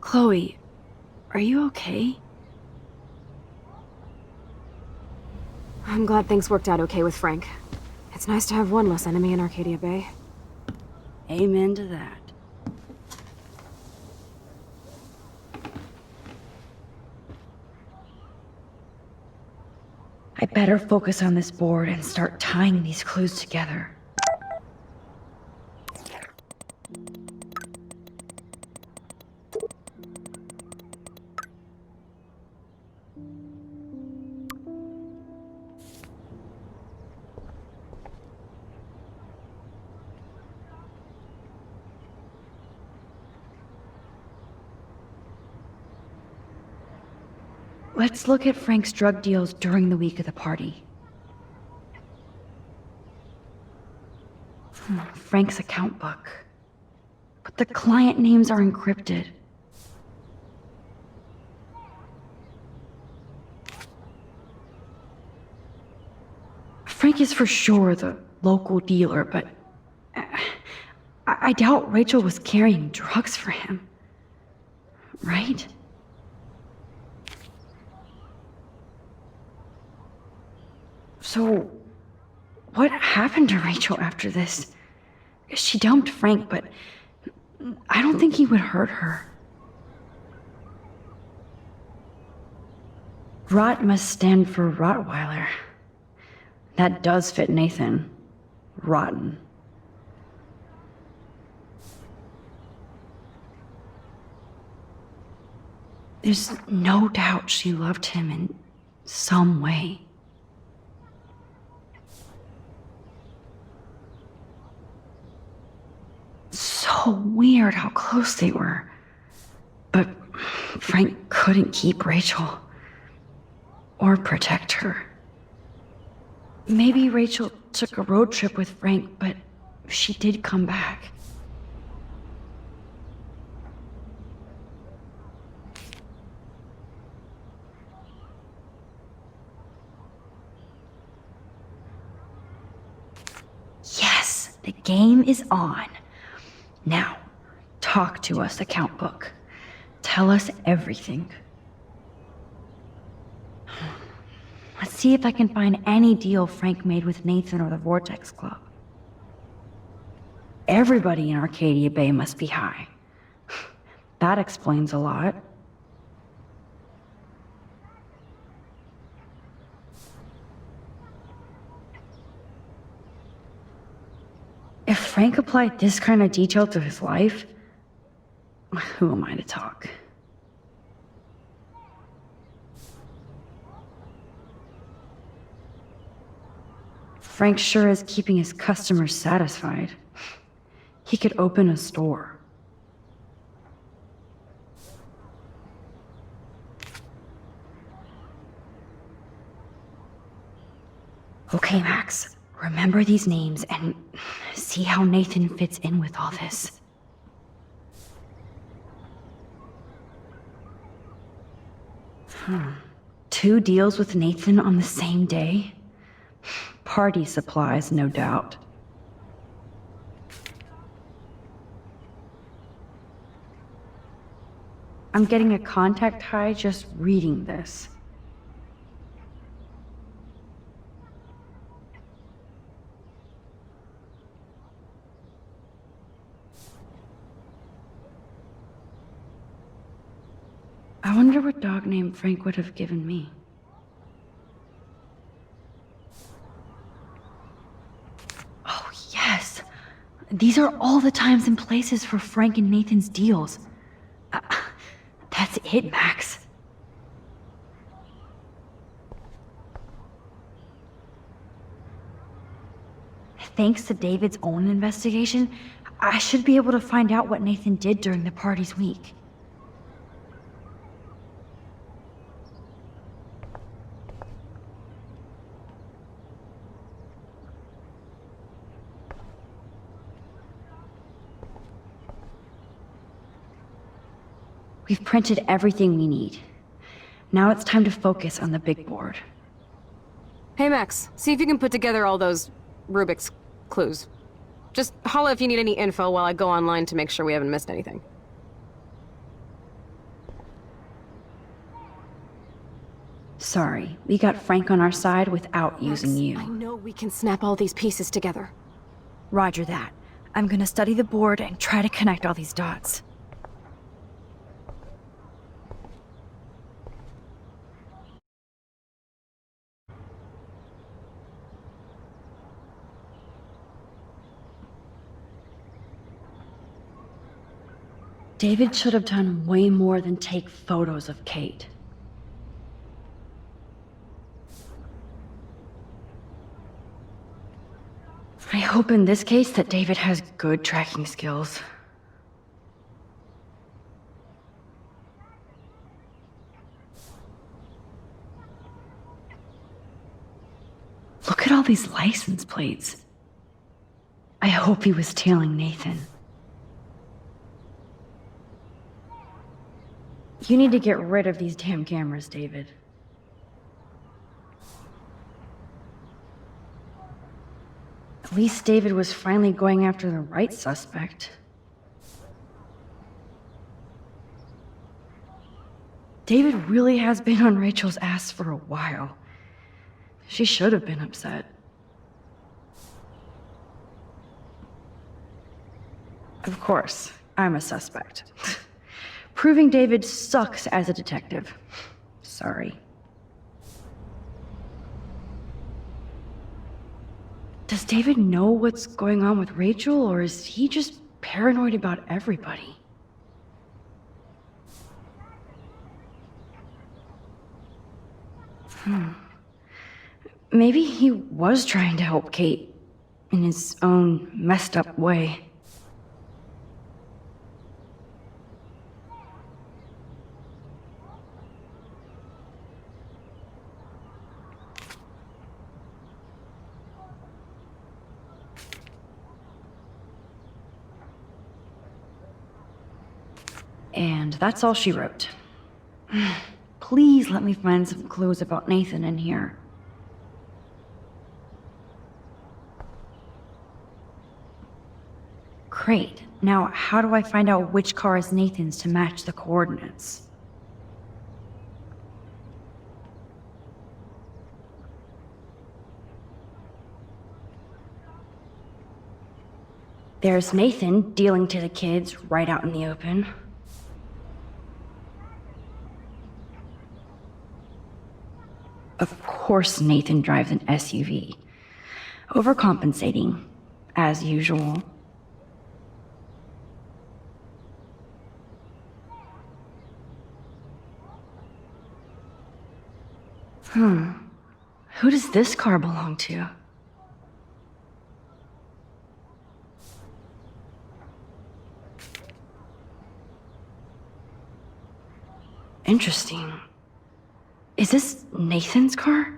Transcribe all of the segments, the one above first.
Chloe, are you okay? I'm glad things worked out okay with Frank. It's nice to have one less enemy in Arcadia Bay. Amen to that. I better focus on this board and start tying these clues together. Let's look at Frank's drug deals during the week of the party. Frank's account book. But the client names are encrypted. Frank is for sure the local dealer, but I doubt Rachel was carrying drugs for him. Right? So, what happened to Rachel after this? She dumped Frank, but I don't think he would hurt her. Rot must stand for Rottweiler. That does fit Nathan. Rotten. There's no doubt she loved him in some way. So weird how close they were. But Frank couldn't keep Rachel. Or protect her. Maybe Rachel took a road trip with Frank, but she did come back. Yes, the game is on. Now, talk to us, account book. Tell us everything. Let's see if I can find any deal Frank made with Nathan or the Vortex Club. Everybody in Arcadia Bay must be high. That explains a lot. If Frank applied this kind of detail to his life, who am I to talk? Frank sure is keeping his customers satisfied. He could open a store. Okay, Max. Remember these names and see how Nathan fits in with all this. Two deals with Nathan on the same day? Party supplies, no doubt. I'm getting a contact high just reading this. I wonder what dog name Frank would have given me. Oh, yes. These are all the times and places for Frank and Nathan's deals. That's it, Max. Thanks to David's own investigation, I should be able to find out what Nathan did during the party's week. We've printed everything we need. Now it's time to focus on the big board. Hey Max, see if you can put together all those Rubik's clues. Just holla if you need any info while I go online to make sure we haven't missed anything. Sorry, we got Frank on our side without using Max, you. I know we can snap all these pieces together. Roger that. I'm gonna study the board and try to connect all these dots. David should have done way more than take photos of Kate. I hope in this case that David has good tracking skills. Look at all these license plates. I hope he was tailing Nathan. You need to get rid of these damn cameras, David. At least David was finally going after the right suspect. David really has been on Rachel's ass for a while. She should have been upset. Of course, I'm a suspect. Proving David sucks as a detective. Sorry. Does David know what's going on with Rachel, or is he just paranoid about everybody? Maybe he was trying to help Kate in his own messed up way. And that's all she wrote. Please let me find some clues about Nathan in here. Great. Now, how do I find out which car is Nathan's to match the coordinates? There's Nathan dealing to the kids right out in the open. Of course Nathan drives an SUV. Overcompensating, as usual. Who does this car belong to? Interesting. Is this Nathan's car?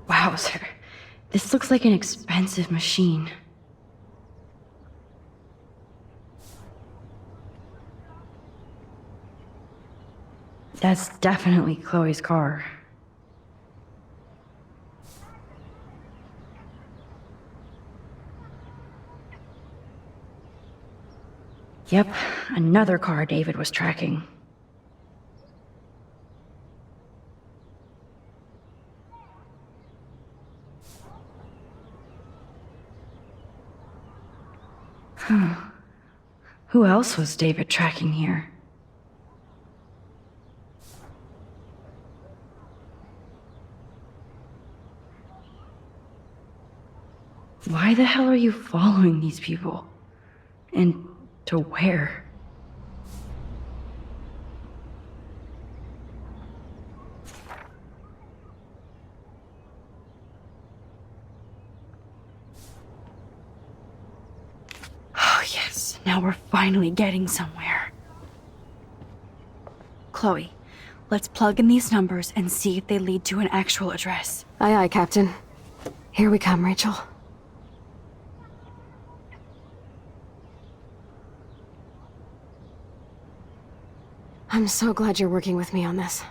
Wowzer. This looks like an expensive machine. That's definitely Chloe's car. Yep, another car David was tracking. Who else was David tracking here? Why the hell are you following these people? And to where? Oh yes, now we're finally getting somewhere. Chloe, let's plug in these numbers and see if they lead to an actual address. Aye, aye, Captain. Here we come, Rachel. I'm so glad you're working with me on this.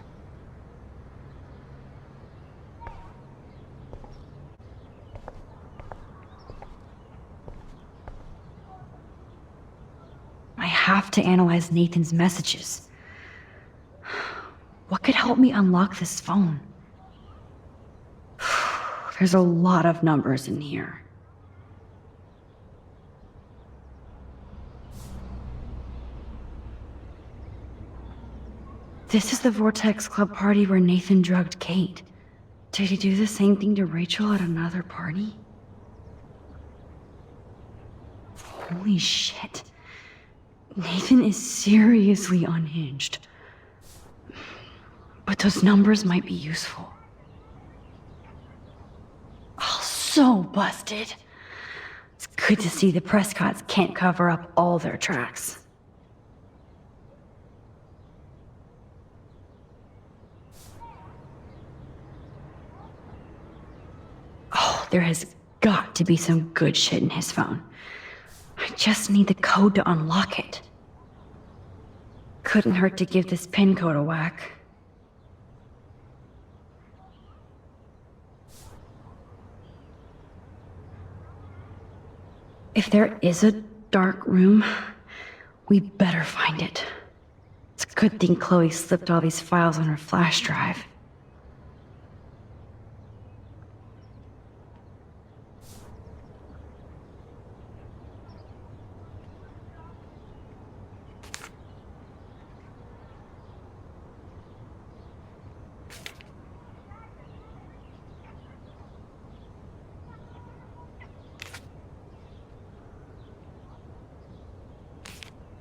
have to analyze Nathan's messages. What could help me unlock this phone? There's a lot of numbers in here. This is the Vortex Club party where Nathan drugged Kate. Did he do the same thing to Rachel at another party? Holy shit. Nathan is seriously unhinged. But those numbers might be useful. Oh, so busted. It's good to see the Prescotts can't cover up all their tracks. Oh, there has got to be some good shit in his phone. I just need the code to unlock it. Couldn't hurt to give this pin code a whack. If there is a dark room, we better find it. It's a good thing Chloe slipped all these files on her flash drive.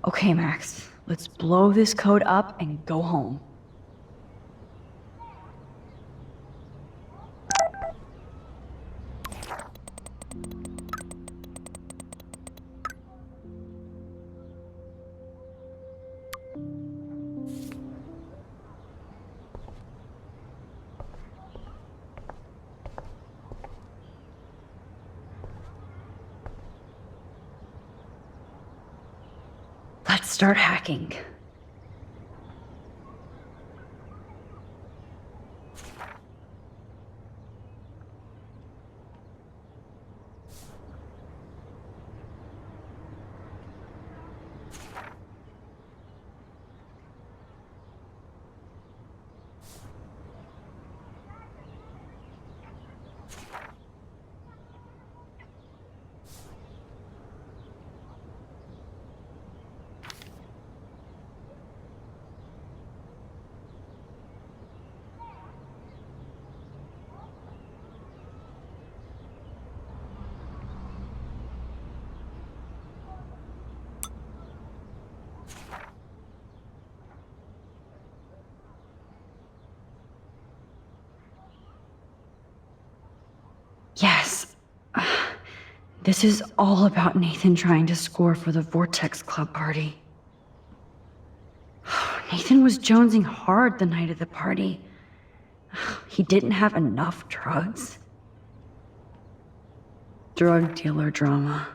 Okay, Max, let's blow this code up and go home. Let's start hacking. Yes. This is all about Nathan trying to score for the Vortex Club party. Nathan was jonesing hard the night of the party. He didn't have enough drugs. Drug dealer drama.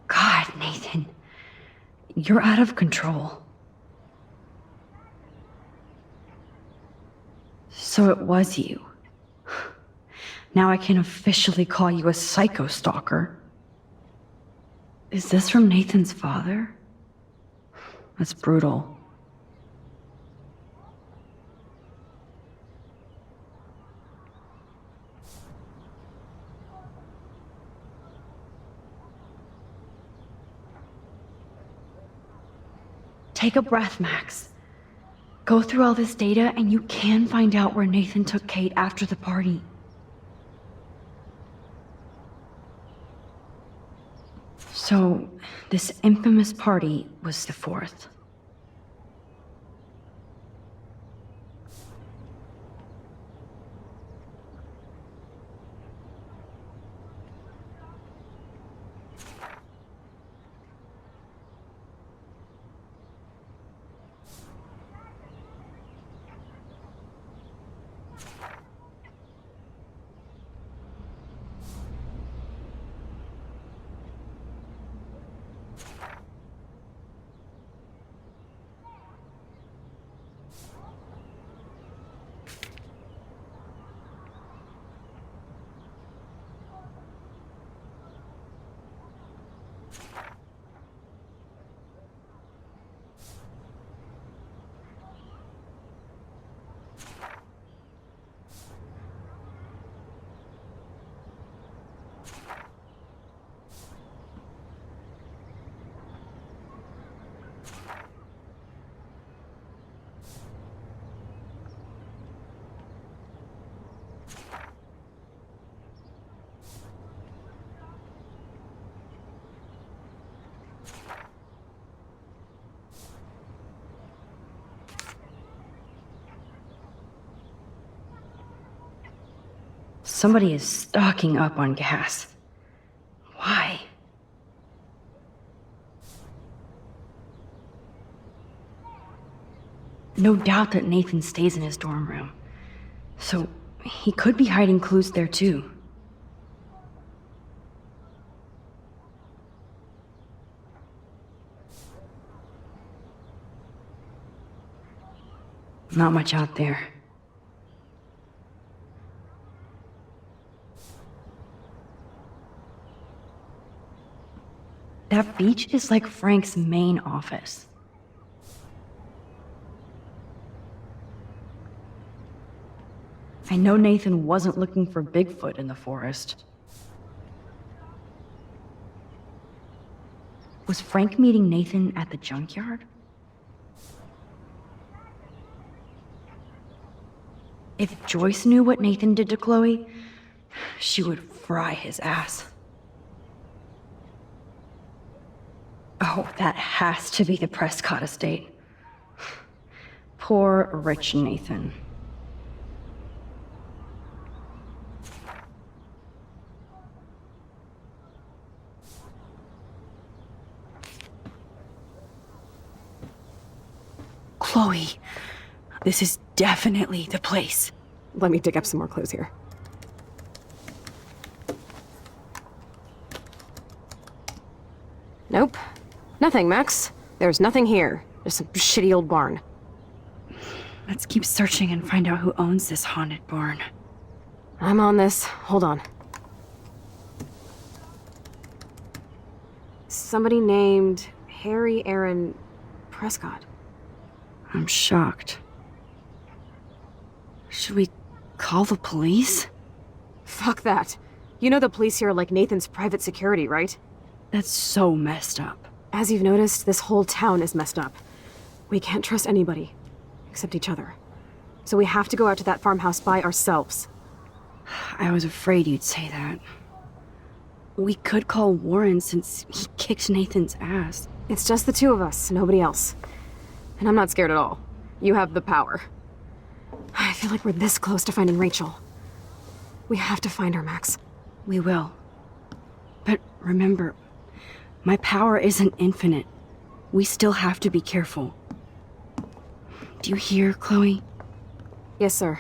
God, Nathan. You're out of control. So it was you. Now I can officially call you a psycho stalker. Is this from Nathan's father? That's brutal. Take a breath, Max. Go through all this data and you can find out where Nathan took Kate after the party. So, this infamous party was the 4th. Somebody is stocking up on gas. Why? No doubt that Nathan stays in his dorm room. So he could be hiding clues there too. Not much out there. That beach is like Frank's main office. I know Nathan wasn't looking for Bigfoot in the forest. Was Frank meeting Nathan at the junkyard? If Joyce knew what Nathan did to Chloe, she would fry his ass. Oh, that has to be the Prescott estate. Poor rich Nathan. Chloe, this is definitely the place. Let me dig up some more clues here. Nope. Nothing, Max. There's nothing here. Just some shitty old barn. Let's keep searching and find out who owns this haunted barn. I'm on this. Hold on. Somebody named Harry Aaron Prescott. I'm shocked. Should we call the police? Fuck that. You know the police here are like Nathan's private security, right? That's so messed up. As you've noticed, this whole town is messed up. We can't trust anybody. Except each other. So we have to go out to that farmhouse by ourselves. I was afraid you'd say that. We could call Warren since he kicked Nathan's ass. It's just the two of us, nobody else. And I'm not scared at all. You have the power. I feel like we're this close to finding Rachel. We have to find her, Max. We will. But remember, my power isn't infinite. We still have to be careful. Do you hear, Chloe? Yes, sir.